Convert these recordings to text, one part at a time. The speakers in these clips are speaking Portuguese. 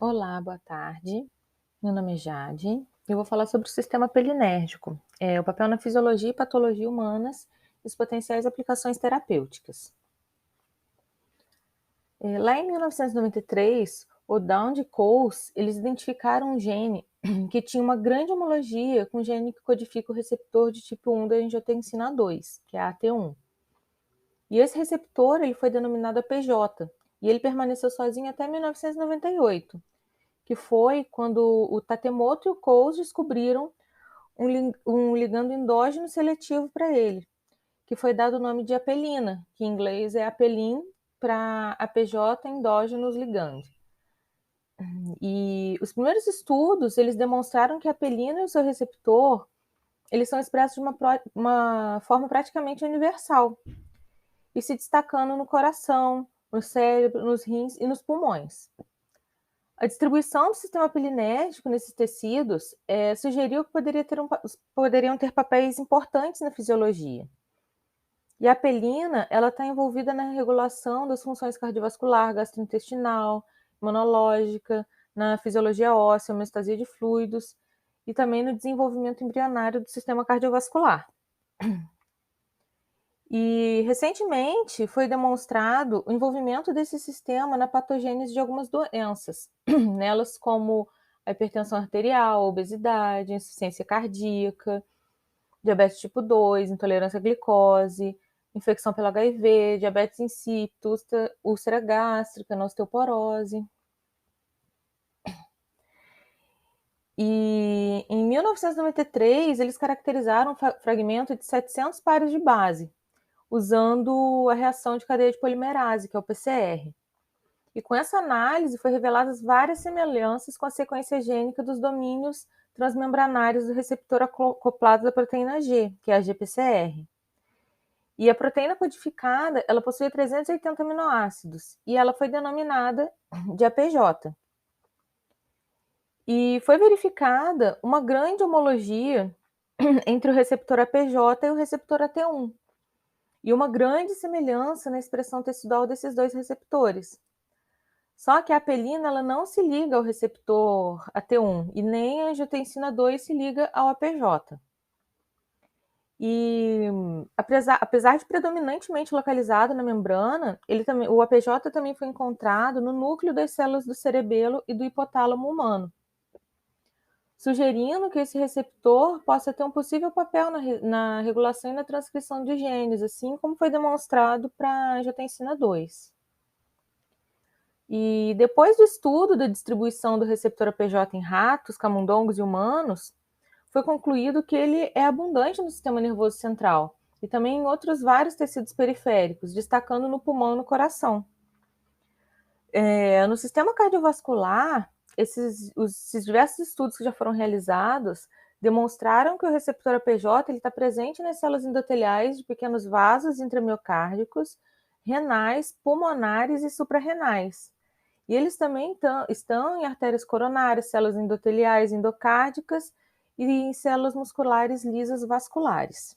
Olá, boa tarde. Meu nome é Jade. Eu vou falar sobre o sistema pelinérgico, o papel na fisiologia e patologia humanas e as potenciais aplicações terapêuticas. Lá em 1993, o Dowd e Coles, eles identificaram um gene que tinha uma grande homologia com o gene que codifica o receptor de tipo 1 da angiotensina 2, que é a AT1. E esse receptor ele foi denominado APJ, e ele permaneceu sozinho até 1998. Que foi quando o Takemoto e o Coles descobriram um ligando endógeno seletivo para ele, que foi dado o nome de apelina, que em inglês é apelin, para APJ endógenos ligand. E os primeiros estudos, eles demonstraram que a apelina e o seu receptor, eles são expressos de uma forma praticamente universal, e se destacando no coração, no cérebro, nos rins e nos pulmões. A distribuição do sistema pelinérgico nesses tecidos sugeriu que poderiam ter papéis importantes na fisiologia. E a apelina, ela está envolvida na regulação das funções cardiovascular, gastrointestinal, imunológica, na fisiologia óssea, homeostasia de fluidos e também no desenvolvimento embrionário do sistema cardiovascular. E recentemente foi demonstrado o envolvimento desse sistema na patogênese de algumas doenças, nelas como a hipertensão arterial, obesidade, insuficiência cardíaca, diabetes tipo 2, intolerância à glicose, infecção pelo HIV, diabetes insípido, úlcera gástrica, na osteoporose. E em 1993, eles caracterizaram um fragmento de 700 pares de base, usando a reação de cadeia de polimerase, que é o PCR. E com essa análise foi reveladas várias semelhanças com a sequência gênica dos domínios transmembranários do receptor acoplado da proteína G, que é a GPCR. E a proteína codificada, ela possui 380 aminoácidos, e ela foi denominada de APJ. E foi verificada uma grande homologia entre o receptor APJ e o receptor AT1, e uma grande semelhança na expressão tecidual desses dois receptores. Só que a apelina ela não se liga ao receptor AT1 e nem a angiotensina 2 se liga ao APJ. E apesar de predominantemente localizado na membrana, o APJ também foi encontrado no núcleo das células do cerebelo e do hipotálamo humano, sugerindo que esse receptor possa ter um possível papel na regulação e na transcrição de genes, assim como foi demonstrado para a angiotensina 2. E depois do estudo da distribuição do receptor APJ em ratos, camundongos e humanos, foi concluído que ele é abundante no sistema nervoso central e também em outros vários tecidos periféricos, destacando no pulmão e no coração. No sistema cardiovascular, esses diversos estudos que já foram realizados demonstraram que o receptor APJ está presente nas células endoteliais de pequenos vasos intramiocárdicos, renais, pulmonares e suprarrenais. E eles também estão em artérias coronárias, células endoteliais endocárdicas e em células musculares lisas vasculares.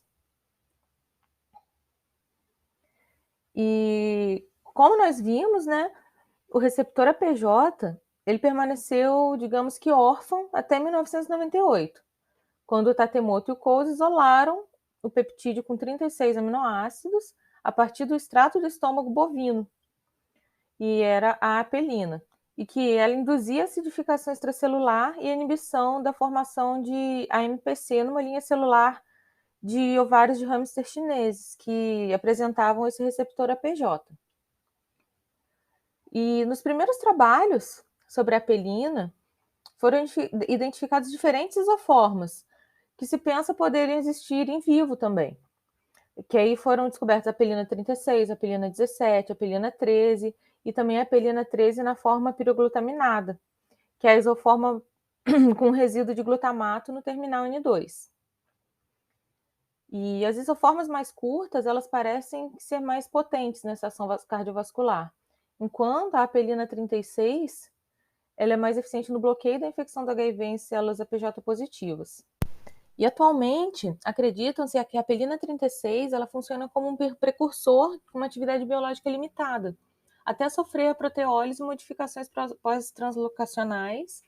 E como nós vimos, né, o receptor APJ, ele permaneceu, digamos que órfão até 1998, quando o Takemoto e o Coles isolaram o peptídeo com 36 aminoácidos a partir do extrato do estômago bovino, e era a apelina, e que ela induzia acidificação extracelular e inibição da formação de AMPC numa linha celular de ovários de hamster chineses, que apresentavam esse receptor APJ. E nos primeiros trabalhos sobre a apelina, foram identificados diferentes isoformas, que se pensa poderem existir em vivo também. Que aí foram descobertas a apelina 36, a apelina 17, a apelina 13 e também a apelina 13 na forma piroglutaminada, que é a isoforma com resíduo de glutamato no terminal N2. E as isoformas mais curtas, elas parecem ser mais potentes nessa ação cardiovascular, enquanto a apelina 36, ela é mais eficiente no bloqueio da infecção do HIV em células APJ positivas. E atualmente, acreditam-se que a apelina 36 ela funciona como um precursor com uma atividade biológica limitada, até sofrer a proteólise e modificações pós-translocacionais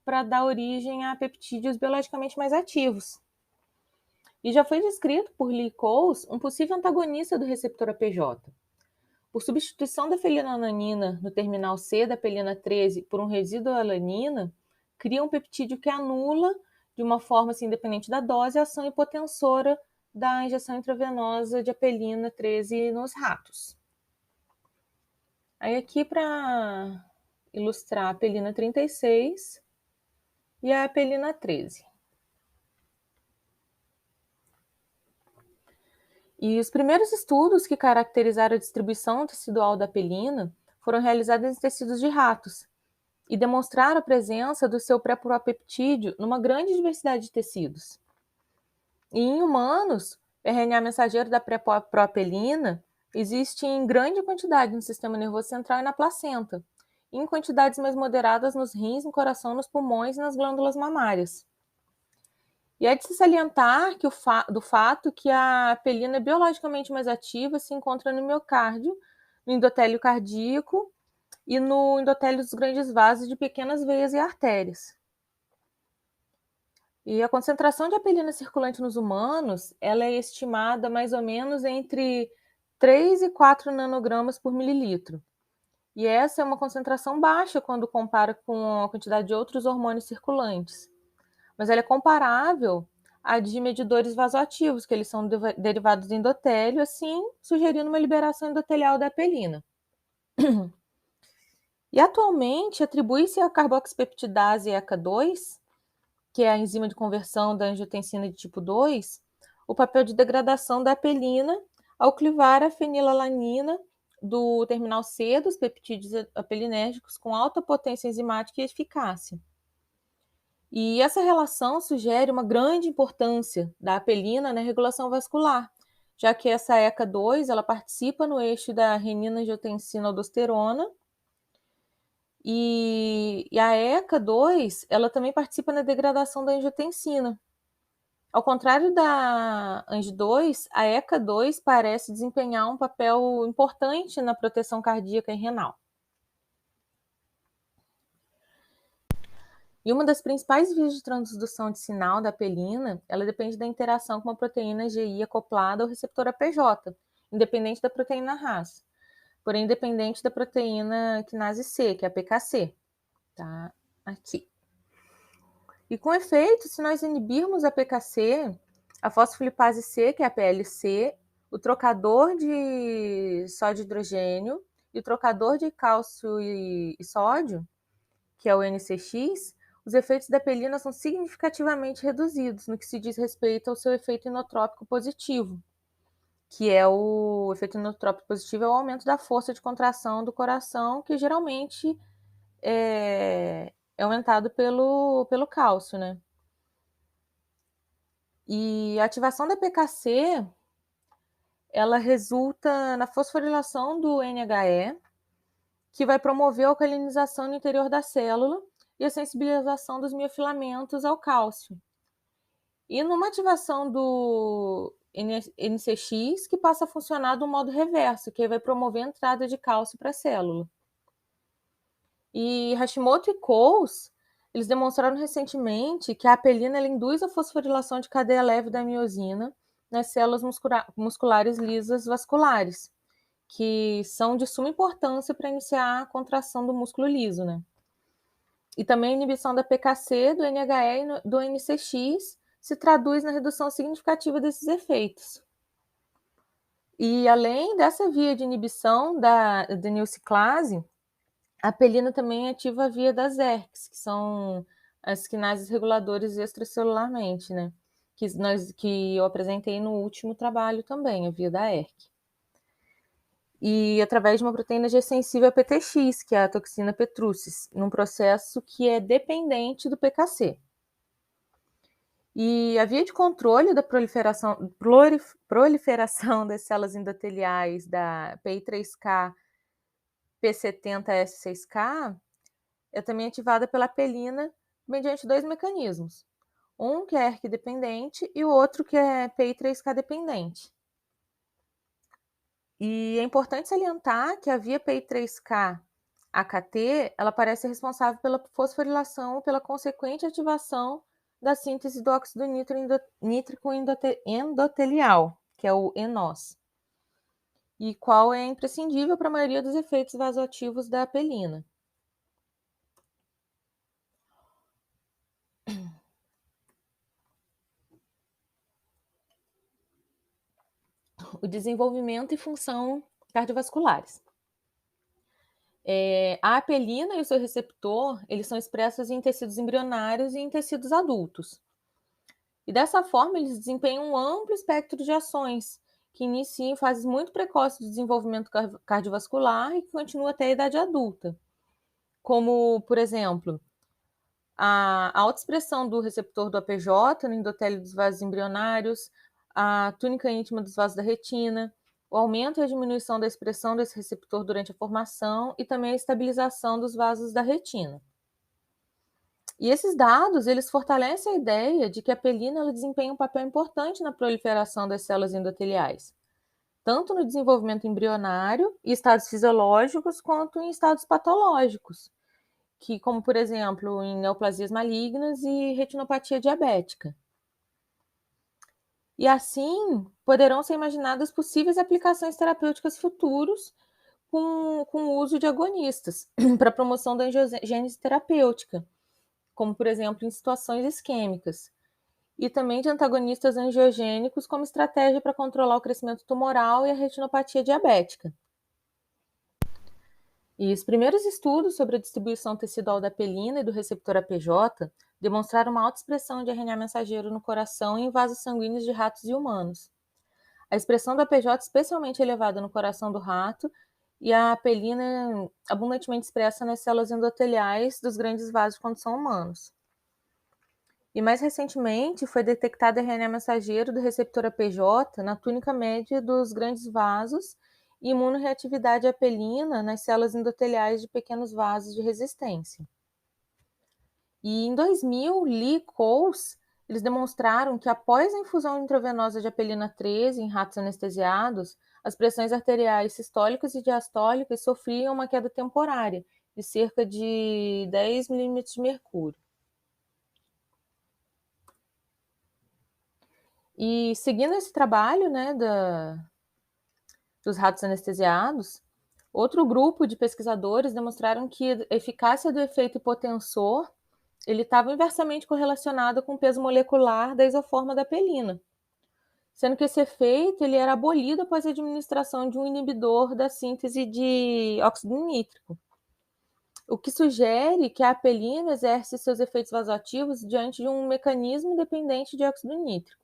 para dar origem a peptídeos biologicamente mais ativos. E já foi descrito por Lee Coles um possível antagonista do receptor APJ. Por substituição da fenilalanina no terminal C da apelina 13 por um resíduo alanina, cria um peptídeo que anula, de uma forma assim, independente da dose, a ação hipotensora da injeção intravenosa de apelina 13 nos ratos. Aí aqui, para ilustrar a apelina 36 e a apelina 13. E os primeiros estudos que caracterizaram a distribuição tecidual da apelina foram realizados em tecidos de ratos e demonstraram a presença do seu pré-propeptídeo numa grande diversidade de tecidos. E em humanos, o RNA mensageiro da pré-proapelina existe em grande quantidade no sistema nervoso central e na placenta, e em quantidades mais moderadas nos rins, no coração, nos pulmões e nas glândulas mamárias. E é de se salientar que do fato que a apelina é biologicamente mais ativa se encontra no miocárdio, no endotélio cardíaco e no endotélio dos grandes vasos de pequenas veias e artérias. E a concentração de apelina circulante nos humanos, ela é estimada mais ou menos entre 3 e 4 nanogramas por mililitro. E essa é uma concentração baixa quando compara com a quantidade de outros hormônios circulantes. Mas ela é comparável à de medidores vasoativos, que eles são derivados do endotélio, assim, sugerindo uma liberação endotelial da apelina. E atualmente atribui-se à carboxipeptidase ECA2, que é a enzima de conversão da angiotensina de tipo 2, o papel de degradação da apelina ao clivar a fenilalanina do terminal C dos peptídeos apelinérgicos com alta potência enzimática e eficácia. E essa relação sugere uma grande importância da apelina na regulação vascular, já que essa ECA2 ela participa no eixo da renina-angiotensina-aldosterona e a ECA2 ela também participa na degradação da angiotensina. Ao contrário da ANG2, a ECA2 parece desempenhar um papel importante na proteção cardíaca e renal. E uma das principais vias de transdução de sinal da apelina, ela depende da interação com uma proteína GI acoplada ao receptor APJ, independente da proteína RAS, porém independente da proteína quinase C, que é a PKC. Tá aqui. E com efeito, se nós inibirmos a PKC, a fosfolipase C, que é a PLC, o trocador de sódio e hidrogênio e o trocador de cálcio e sódio, que é o NCX, os efeitos da apelina são significativamente reduzidos no que se diz respeito ao seu efeito inotrópico positivo, que é o efeito inotrópico positivo é o aumento da força de contração do coração, que geralmente é aumentado pelo cálcio, né? E a ativação da PKC, ela resulta na fosforilação do NHE, que vai promover a alcalinização no interior da célula e a sensibilização dos miofilamentos ao cálcio. E numa ativação do NCX, que passa a funcionar do modo reverso, que vai promover a entrada de cálcio para a célula. E Hashimoto e Coles, eles demonstraram recentemente que a apelina ela induz a fosforilação de cadeia leve da miosina nas células musculares lisas vasculares, que são de suma importância para iniciar a contração do músculo liso, né? E também a inibição da PKC, do NHE e do NCX se traduz na redução significativa desses efeitos. E além dessa via de inibição da adenilciclase, a apelina também ativa a via das ERCs, que são as quinases reguladoras extracelularmente, né? Que eu apresentei no último trabalho também, a via da ERC. E através de uma proteína G sensível a PTX, que é a toxina Petruccis, num processo que é dependente do PKC. E a via de controle da proliferação das células endoteliais da PI3K, P70S6K é também ativada pela apelina mediante dois mecanismos. Um que é ERK dependente e o outro que é PI3K dependente. E é importante salientar que a via PI3K-AKT, ela parece ser responsável pela fosforilação e pela consequente ativação da síntese do óxido nítrico endotelial, que é o ENOS, e qual é imprescindível para a maioria dos efeitos vasoativos da apelina. O desenvolvimento e função cardiovasculares. A apelina e o seu receptor, eles são expressos em tecidos embrionários e em tecidos adultos. E dessa forma, eles desempenham um amplo espectro de ações, que iniciam em fases muito precoces do desenvolvimento cardiovascular e que continuam até a idade adulta. Como, por exemplo, a autoexpressão do receptor do APJ no endotélio dos vasos embrionários, a túnica íntima dos vasos da retina, o aumento e a diminuição da expressão desse receptor durante a formação e também a estabilização dos vasos da retina. E esses dados, eles fortalecem a ideia de que a apelina ela desempenha um papel importante na proliferação das células endoteliais, tanto no desenvolvimento embrionário e estados fisiológicos, quanto em estados patológicos, que, como por exemplo, em neoplasias malignas e retinopatia diabética. E assim, poderão ser imaginadas possíveis aplicações terapêuticas futuros com o uso de agonistas para a promoção da angiogênese terapêutica, como por exemplo em situações isquêmicas, e também de antagonistas angiogênicos como estratégia para controlar o crescimento tumoral e a retinopatia diabética. E os primeiros estudos sobre a distribuição tecidual da apelina e do receptor APJ demonstraram uma alta expressão de RNA mensageiro no coração e em vasos sanguíneos de ratos e humanos. A expressão do APJ é especialmente elevada no coração do rato e a apelina é abundantemente expressa nas células endoteliais dos grandes vasos quando são humanos. E mais recentemente foi detectado RNA mensageiro do receptor APJ na túnica média dos grandes vasos e imunorreatividade à apelina nas células endoteliais de pequenos vasos de resistência. E em 2000, Lee e Coles, eles demonstraram que após a infusão intravenosa de apelina 13 em ratos anestesiados, as pressões arteriais sistólicas e diastólicas sofriam uma queda temporária de cerca de 10 milímetros de mercúrio. E seguindo esse trabalho, né, dos ratos anestesiados, outro grupo de pesquisadores demonstraram que a eficácia do efeito hipotensor ele estava inversamente correlacionado com o peso molecular da isoforma da apelina, sendo que esse efeito ele era abolido após a administração de um inibidor da síntese de óxido nítrico, o que sugere que a apelina exerce seus efeitos vasoativos diante de um mecanismo dependente de óxido nítrico.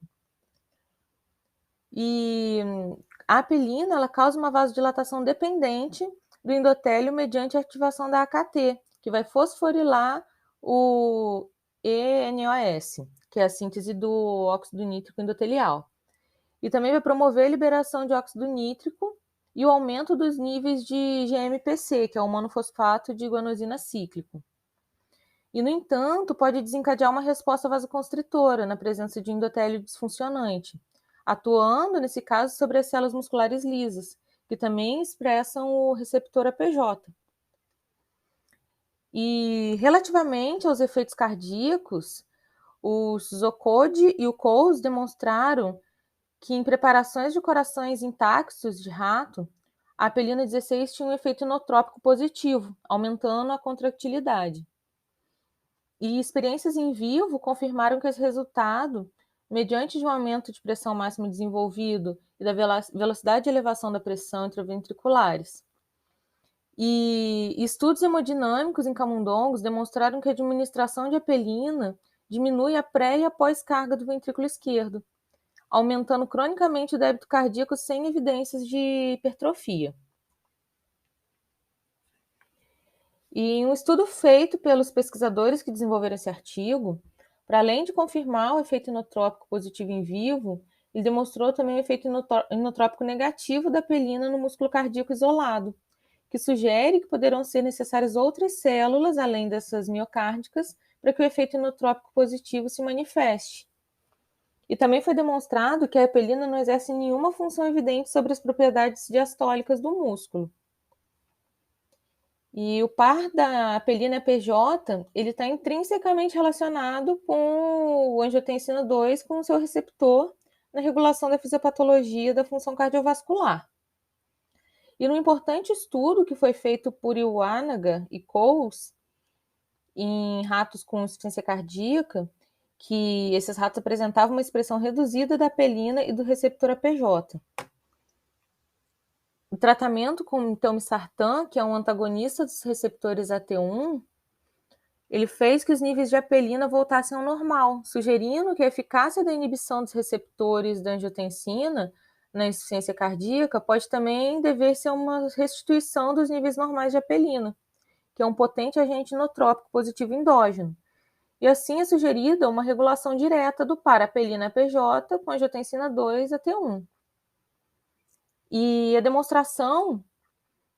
E a apelina ela causa uma vasodilatação dependente do endotélio mediante a ativação da AKT, que vai fosforilar o ENOS, que é a síntese do óxido nítrico endotelial. E também vai promover a liberação de óxido nítrico e o aumento dos níveis de GMPC, que é o monofosfato de guanosina cíclico. E, no entanto, pode desencadear uma resposta vasoconstritora na presença de endotélio disfuncionante, atuando, nesse caso, sobre as células musculares lisas, que também expressam o receptor APJ. E, relativamente aos efeitos cardíacos, os Zocode e o Coles demonstraram que em preparações de corações intactos de rato, a apelina 16 tinha um efeito inotrópico positivo, aumentando a contractilidade. E experiências em vivo confirmaram que esse resultado, mediante de um aumento de pressão máxima desenvolvido e da velocidade de elevação da pressão intraventriculares. E estudos hemodinâmicos em camundongos demonstraram que a administração de apelina diminui a pré e a pós-carga do ventrículo esquerdo, aumentando cronicamente o débito cardíaco sem evidências de hipertrofia. E em um estudo feito pelos pesquisadores que desenvolveram esse artigo, para além de confirmar o efeito inotrópico positivo em vivo, ele demonstrou também o efeito inotrópico negativo da apelina no músculo cardíaco isolado, que sugere que poderão ser necessárias outras células, além dessas miocárdicas, para que o efeito inotrópico positivo se manifeste. E também foi demonstrado que a apelina não exerce nenhuma função evidente sobre as propriedades diastólicas do músculo. E o par da apelina PJ, ele está intrinsecamente relacionado com o angiotensina 2, com o seu receptor na regulação da fisiopatologia da função cardiovascular. E num importante estudo que foi feito por Iwanaga e Coles, em ratos com insuficiência cardíaca, que esses ratos apresentavam uma expressão reduzida da apelina e do receptor APJ. O tratamento com telmisartan, que é um antagonista dos receptores AT1, ele fez que os níveis de apelina voltassem ao normal, sugerindo que a eficácia da inibição dos receptores da angiotensina na insuficiência cardíaca pode também dever-se a uma restituição dos níveis normais de apelina, que é um potente agente inotrópico positivo endógeno. E assim é sugerida uma regulação direta do par apelina-PJ com angiotensina 2 AT1. E a demonstração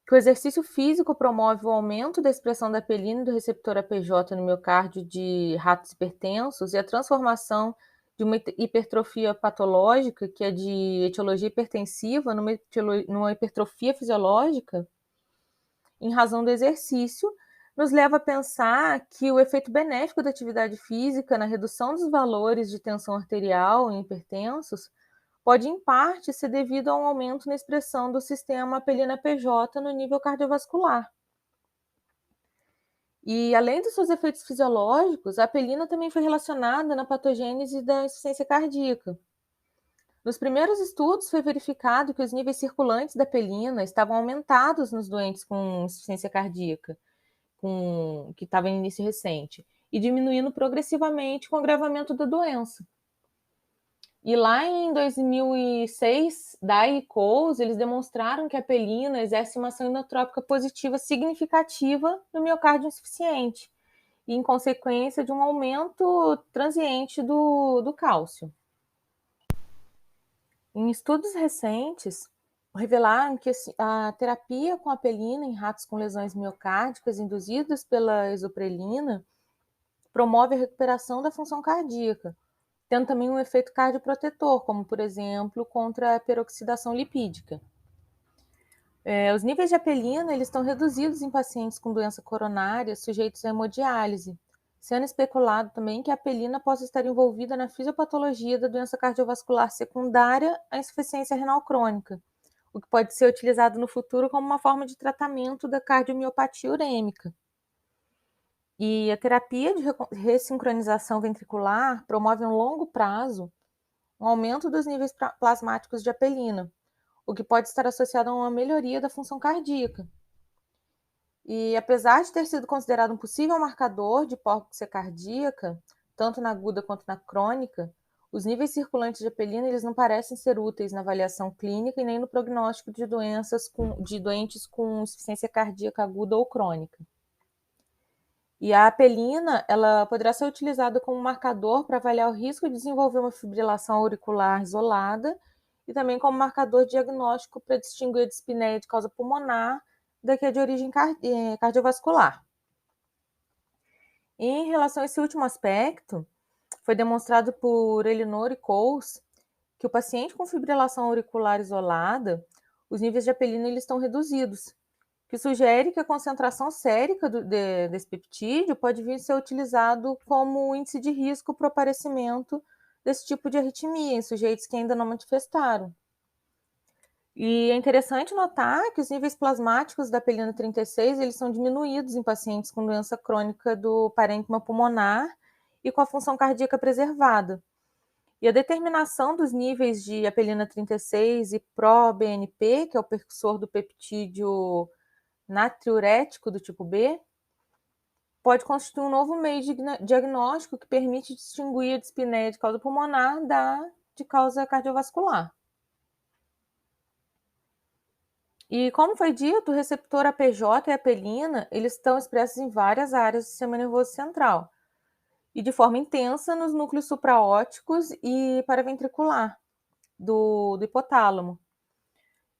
que o exercício físico promove o aumento da expressão da apelina e do receptor APJ no miocárdio de ratos hipertensos e a transformação de uma hipertrofia patológica, que é de etiologia hipertensiva, numa hipertrofia fisiológica, em razão do exercício, nos leva a pensar que o efeito benéfico da atividade física na redução dos valores de tensão arterial em hipertensos pode, em parte, ser devido a um aumento na expressão do sistema apelina-PJ no nível cardiovascular. E, além dos seus efeitos fisiológicos, a apelina também foi relacionada na patogênese da insuficiência cardíaca. Nos primeiros estudos, foi verificado que os níveis circulantes da apelina estavam aumentados nos doentes com insuficiência cardíaca, que estava em início recente, e diminuindo progressivamente com o agravamento da doença. E lá em 2006, Dye e Coles, eles demonstraram que a apelina exerce uma ação inotrópica positiva significativa no miocárdio insuficiente, e em consequência de um aumento transiente do cálcio. Em estudos recentes, revelaram que a terapia com apelina em ratos com lesões miocárdicas induzidas pela isoprelina promove a recuperação da função cardíaca, tendo também um efeito cardioprotetor, como, por exemplo, contra a peroxidação lipídica. Os níveis de apelina eles estão reduzidos em pacientes com doença coronária sujeitos à hemodiálise, sendo especulado também que a apelina possa estar envolvida na fisiopatologia da doença cardiovascular secundária à insuficiência renal crônica, o que pode ser utilizado no futuro como uma forma de tratamento da cardiomiopatia urêmica. E a terapia de ressincronização ventricular promove a longo prazo um aumento dos níveis plasmáticos de apelina, o que pode estar associado a uma melhoria da função cardíaca. E apesar de ter sido considerado um possível marcador de hipóxia cardíaca, tanto na aguda quanto na crônica, os níveis circulantes de apelina eles não parecem ser úteis na avaliação clínica e nem no prognóstico de doentes com insuficiência cardíaca aguda ou crônica. E a apelina ela poderá ser utilizada como marcador para avaliar o risco de desenvolver uma fibrilação auricular isolada e também como marcador diagnóstico para distinguir a dispneia de causa pulmonar da que é de origem cardiovascular. Em relação a esse último aspecto, foi demonstrado por Elinor e Coles que o paciente com fibrilação auricular isolada, os níveis de apelina eles estão reduzidos, que sugere que a concentração sérica desse peptídeo pode vir a ser utilizado como índice de risco para o aparecimento desse tipo de arritmia em sujeitos que ainda não manifestaram. E é interessante notar que os níveis plasmáticos da apelina 36 eles são diminuídos em pacientes com doença crônica do parênquima pulmonar e com a função cardíaca preservada. E a determinação dos níveis de apelina 36 e pró-BNP, que é o precursor do peptídeo natriurético do tipo B, pode constituir um novo meio de diagnóstico que permite distinguir a dispneia de causa pulmonar de causa cardiovascular. E como foi dito, o receptor APJ e apelina, eles estão expressos em várias áreas do sistema nervoso central, e de forma intensa nos núcleos supraóticos e paraventricular do hipotálamo.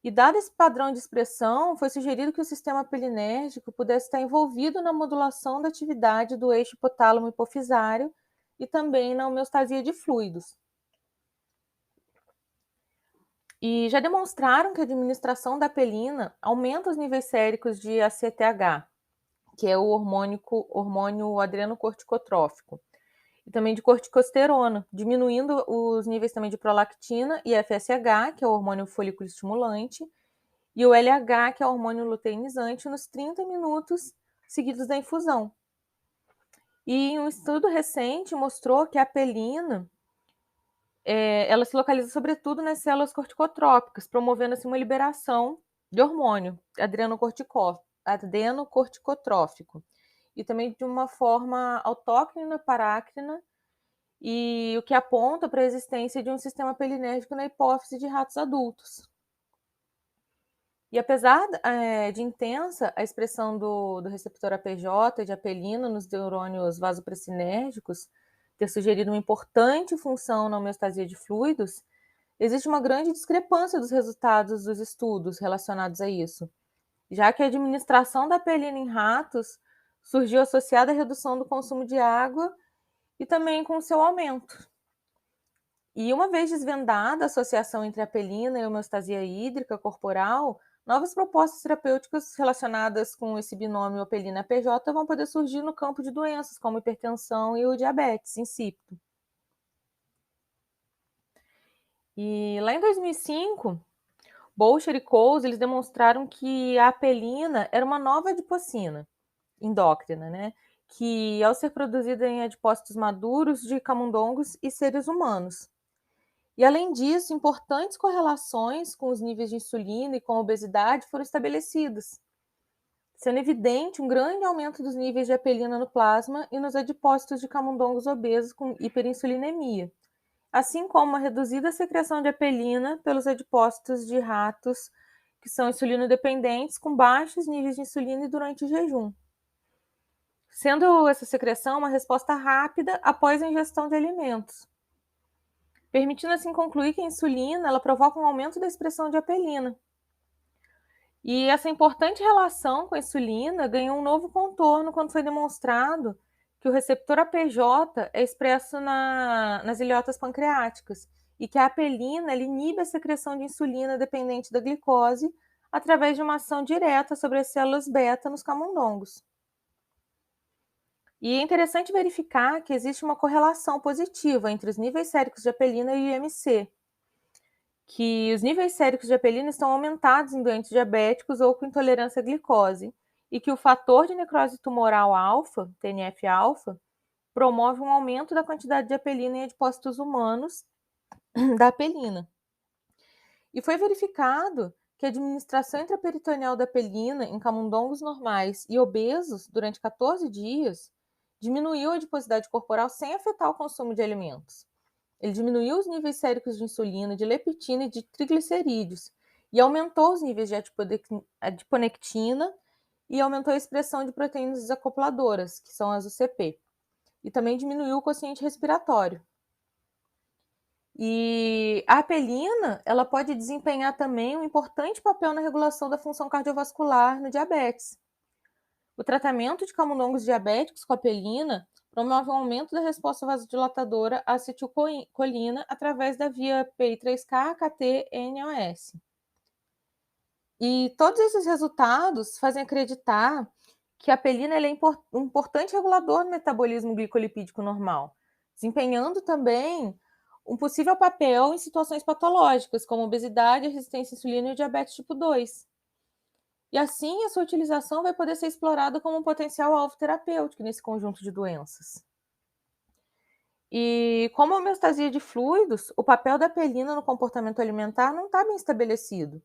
E dado esse padrão de expressão, foi sugerido que o sistema apelinérgico pudesse estar envolvido na modulação da atividade do eixo hipotálamo hipofisário e também na homeostasia de fluidos. E já demonstraram que a administração da apelina aumenta os níveis séricos de ACTH, que é o hormônio adrenocorticotrófico, e também de corticosterona, diminuindo os níveis também de prolactina e FSH, que é o hormônio folículo estimulante, e o LH, que é o hormônio luteinizante, nos 30 minutos seguidos da infusão. E um estudo recente mostrou que a apelina ela se localiza sobretudo nas células corticotrópicas, promovendo assim uma liberação de hormônio adrenocorticotrófico, e também de uma forma autócrina parácrina, e o que aponta para a existência de um sistema pelinérgico na hipófise de ratos adultos. E apesar de intensa a expressão do receptor APJ de apelina nos neurônios vasopressinérgicos ter sugerido uma importante função na homeostasia de fluidos, existe uma grande discrepância dos resultados dos estudos relacionados a isso, já que a administração da apelina em ratos surgiu associada à redução do consumo de água e também com o seu aumento. E uma vez desvendada a associação entre a apelina e a homeostasia hídrica corporal, novas propostas terapêuticas relacionadas com esse binômio apelina-APJ vão poder surgir no campo de doenças como hipertensão e o diabetes insípido. E lá em 2005, Bolcher e Coles, eles demonstraram que a apelina era uma nova adipocina endócrina, né? Que ao ser produzida em adipócitos maduros de camundongos e seres humanos. E além disso, importantes correlações com os níveis de insulina e com a obesidade foram estabelecidas, sendo evidente um grande aumento dos níveis de apelina no plasma e nos adipócitos de camundongos obesos com hiperinsulinemia, assim como uma reduzida secreção de apelina pelos adipócitos de ratos que são insulino-dependentes com baixos níveis de insulina e durante o jejum, sendo essa secreção uma resposta rápida após a ingestão de alimentos, permitindo assim concluir que a insulina ela provoca um aumento da expressão de apelina. E essa importante relação com a insulina ganhou um novo contorno quando foi demonstrado que o receptor APJ é expresso nas ilhotas pancreáticas e que a apelina inibe a secreção de insulina dependente da glicose através de uma ação direta sobre as células beta nos camundongos. E é interessante verificar que existe uma correlação positiva entre os níveis séricos de apelina e o IMC, que os níveis séricos de apelina estão aumentados em doentes diabéticos ou com intolerância à glicose, e que o fator de necrose tumoral alfa, TNF-alfa, promove um aumento da quantidade de apelina em adipócitos humanos da apelina. E foi verificado que a administração intraperitoneal da apelina em camundongos normais e obesos durante 14 dias diminuiu a adiposidade corporal sem afetar o consumo de alimentos. Ele diminuiu os níveis séricos de insulina, de leptina e de triglicerídeos, e aumentou os níveis de adiponectina e aumentou a expressão de proteínas desacopladoras, que são as UCP. E também diminuiu o quociente respiratório. E a apelina, ela pode desempenhar também um importante papel na regulação da função cardiovascular no diabetes. O tratamento de camundongos diabéticos com apelina promove um aumento da resposta vasodilatadora à acetilcolina através da via PI3K, KT e NOS. E todos esses resultados fazem acreditar que a apelina é um importante regulador do metabolismo glicolipídico normal, desempenhando também um possível papel em situações patológicas, como obesidade, resistência à insulina e o diabetes tipo 2. E assim, a sua utilização vai poder ser explorada como um potencial alvo terapêutico nesse conjunto de doenças. E como a homeostasia de fluidos, o papel da apelina no comportamento alimentar não está bem estabelecido,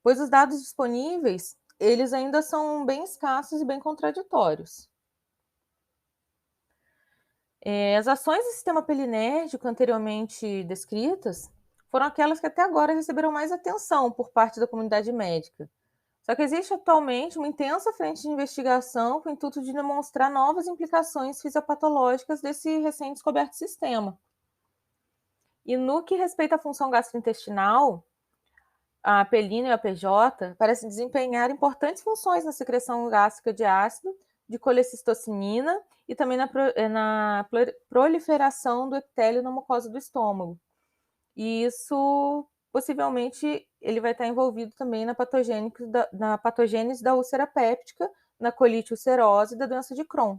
pois os dados disponíveis, eles ainda são bem escassos e bem contraditórios. As ações do sistema pelinérgico anteriormente descritas foram aquelas que até agora receberam mais atenção por parte da comunidade médica. Só que existe atualmente uma intensa frente de investigação com o intuito de demonstrar novas implicações fisiopatológicas desse recém-descoberto sistema. E no que respeita à função gastrointestinal, a apelina e o APJ parecem desempenhar importantes funções na secreção gástrica de ácido, de colecistocinina e também na proliferação do epitélio na mucosa do estômago. E isso possivelmente ele vai estar envolvido também na patogênese da úlcera péptica, na colite ulcerosa e da doença de Crohn.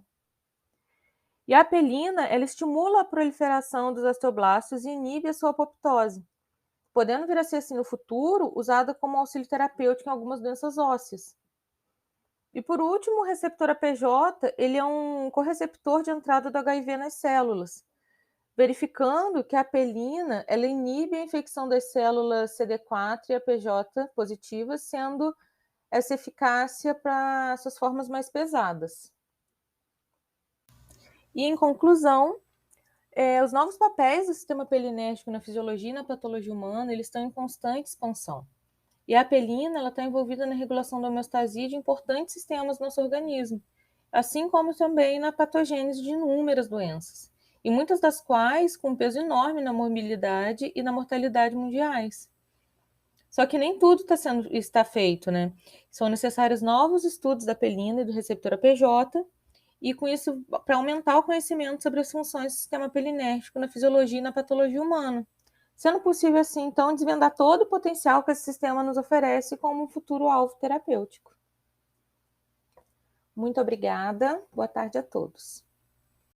E a apelina, ela estimula a proliferação dos osteoblastos e inibe a sua apoptose, podendo vir a ser, assim, no futuro, usada como auxílio terapêutico em algumas doenças ósseas. E por último, o receptor APJ, ele é um correceptor de entrada do HIV nas células, verificando que a apelina, ela inibe a infecção das células CD4 e APJ positivas, sendo essa eficácia para suas formas mais pesadas. E em conclusão, os novos papéis do sistema apelinético na fisiologia e na patologia humana, eles estão em constante expansão. E a apelina está envolvida na regulação da homeostasia de importantes sistemas do nosso organismo, assim como também na patogênese de inúmeras doenças, e muitas das quais com um peso enorme na morbilidade e na mortalidade mundiais. Só que nem tudo está feito, né? São necessários novos estudos da apelina e do receptor APJ, e com isso, para aumentar o conhecimento sobre as funções do sistema apelinético na fisiologia e na patologia humana. Sendo possível, assim, então, desvendar todo o potencial que esse sistema nos oferece como um futuro alvo terapêutico. Muito obrigada. Boa tarde a todos.